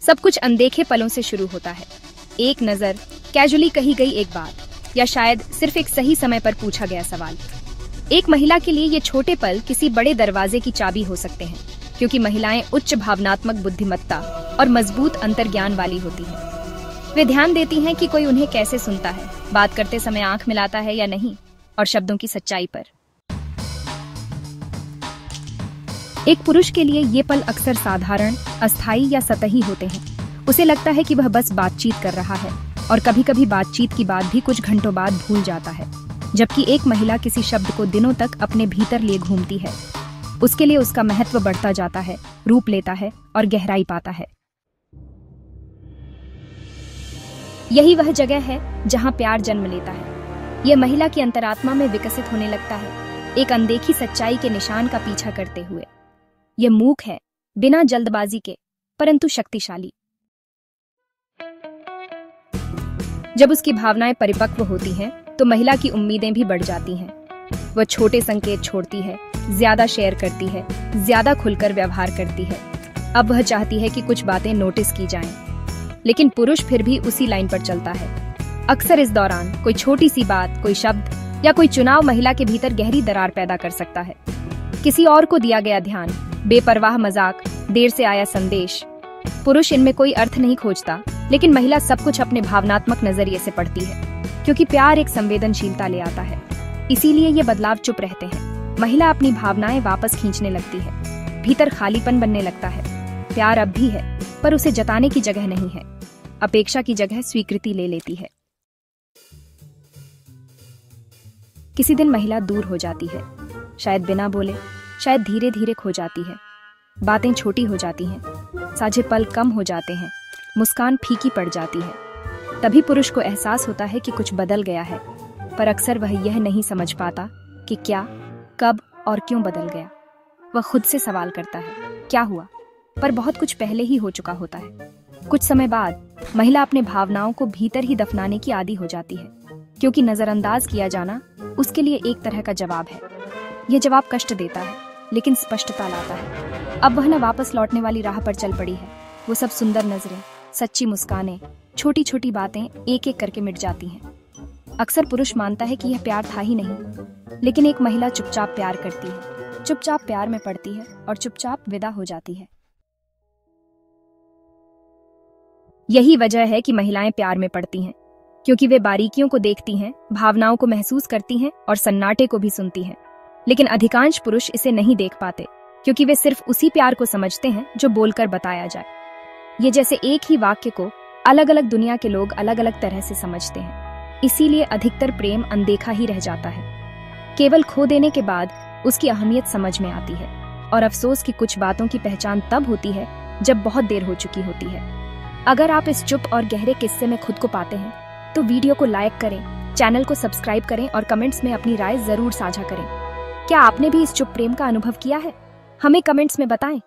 सब कुछ अनदेखे पलों से शुरू होता है। एक नजर, कैजुअली कही गई एक बात, या शायद सिर्फ एक सही समय पर पूछा गया सवाल। एक महिला के लिए ये छोटे पल किसी बड़े दरवाजे की चाबी हो सकते हैं, क्योंकि महिलाएं उच्च भावनात्मक बुद्धिमत्ता और मजबूत अंतर्ज्ञान वाली होती हैं। वे ध्यान देती हैं कि कोई उन्हें कैसे सुनता है, बात करते समय आंख मिलाता है या नहीं, और शब्दों की सच्चाई पर। एक पुरुष के लिए ये पल अक्सर साधारण, अस्थायी या सतही होते हैं। उसे लगता है कि वह बस बातचीत कर रहा है, और कभी कभी बातचीत की बात भी कुछ घंटों बाद भूल जाता है। जबकि एक महिला किसी शब्द को दिनों तक अपने भीतर लिए घूमती है, उसके लिए उसका महत्व बढ़ता जाता है, रूप लेता है और गहराई पाता है। यही वह जगह है जहां प्यार जन्म लेता है। यह महिला की अंतरात्मा में विकसित होने लगता है, एक अनदेखी सच्चाई के निशान का पीछा करते हुए। यह मूक है, बिना जल्दबाजी के, परंतु शक्तिशाली। जब उसकी भावनाएं परिपक्व होती हैं, तो महिला की उम्मीदें भी बढ़ जाती हैं। वह छोटे संकेत छोड़ती है, ज्यादा शेयर करती है, ज्यादा खुलकर व्यवहार करती है। अब वह चाहती है कि कुछ बातें नोटिस की जाएं, लेकिन पुरुष फिर भी उसी लाइन पर चलता है। अक्सर इस दौरान कोई छोटी सी बात, कोई शब्द या कोई चुनाव महिला के भीतर गहरी दरार पैदा कर सकता है। किसी और को दिया गया ध्यान, बेपरवाह मजाक, देर से आया संदेश। पुरुष इनमें कोई अर्थ नहीं खोजता, लेकिन महिला सब कुछ अपने भावनात्मक नजरिए से पढ़ती है, क्योंकि प्यार एक संवेदनशीलता ले आता है। इसीलिए ये बदलाव चुप रहते हैं। महिला अपनी भावनाएं वापस खींचने लगती है, भीतर खालीपन बनने लगता है। प्यार अब भी है, पर उसे जताने की जगह नहीं है, अपेक्षा की जगह स्वीकृति ले लेती है। किसी दिन महिला दूर हो जाती है, शायद बिना बोले, शायद धीरे धीरे खो जाती है। बातें छोटी हो जाती हैं, साझे पल कम हो जाते हैं, मुस्कान फीकी पड़ जाती है। तभी पुरुष को एहसास होता है कि कुछ बदल गया है, पर अक्सर वह यह नहीं समझ पाता कि क्या, कब और क्यों बदल गया। वह खुद से सवाल करता है, क्या हुआ? पर बहुत कुछ पहले ही हो चुका होता है। कुछ समय बाद महिला अपने भावनाओं को भीतर ही दफनाने की आदी हो जाती है, क्योंकि नजरअंदाज किया जाना उसके लिए एक तरह का जवाब है। यह जवाब कष्ट देता है, लेकिन स्पष्टता लाता है। अब वह न वापस लौटने वाली राह पर चल पड़ी है। वो सब सुंदर नजरें, सच्ची मुस्कानें, छोटी छोटी बातें एक एक करके मिट जाती हैं। अक्सर पुरुष मानता है कि यह प्यार था ही नहीं, लेकिन एक महिला चुपचाप प्यार करती है, चुपचाप प्यार में पड़ती है और चुपचाप विदा हो जाती है। यही वजह है कि महिलाएं प्यार में पड़ती हैं, क्योंकि वे बारीकियों को देखती हैं, भावनाओं को महसूस करती हैं और सन्नाटे को भी सुनती हैं। लेकिन अधिकांश पुरुष इसे नहीं देख पाते, क्योंकि वे सिर्फ उसी प्यार को समझते हैं जो बोलकर बताया जाए। ये जैसे एक ही वाक्य को अलग अलग दुनिया के लोग अलग अलग तरह से समझते हैं। इसीलिए अधिकतर प्रेम अनदेखा ही रह जाता है। केवल खो देने के बाद उसकी अहमियत समझ में आती है, और अफसोस की कुछ बातों की पहचान तब होती है जब बहुत देर हो चुकी होती है। अगर आप इस चुप और गहरे किस्से में खुद को पाते हैं, तो वीडियो को लाइक करें, चैनल को सब्सक्राइब करें और कमेंट्स में अपनी राय जरूर साझा करें। क्या आपने भी इस चुप प्रेम का अनुभव किया है? हमें कमेंट्स में बताएं।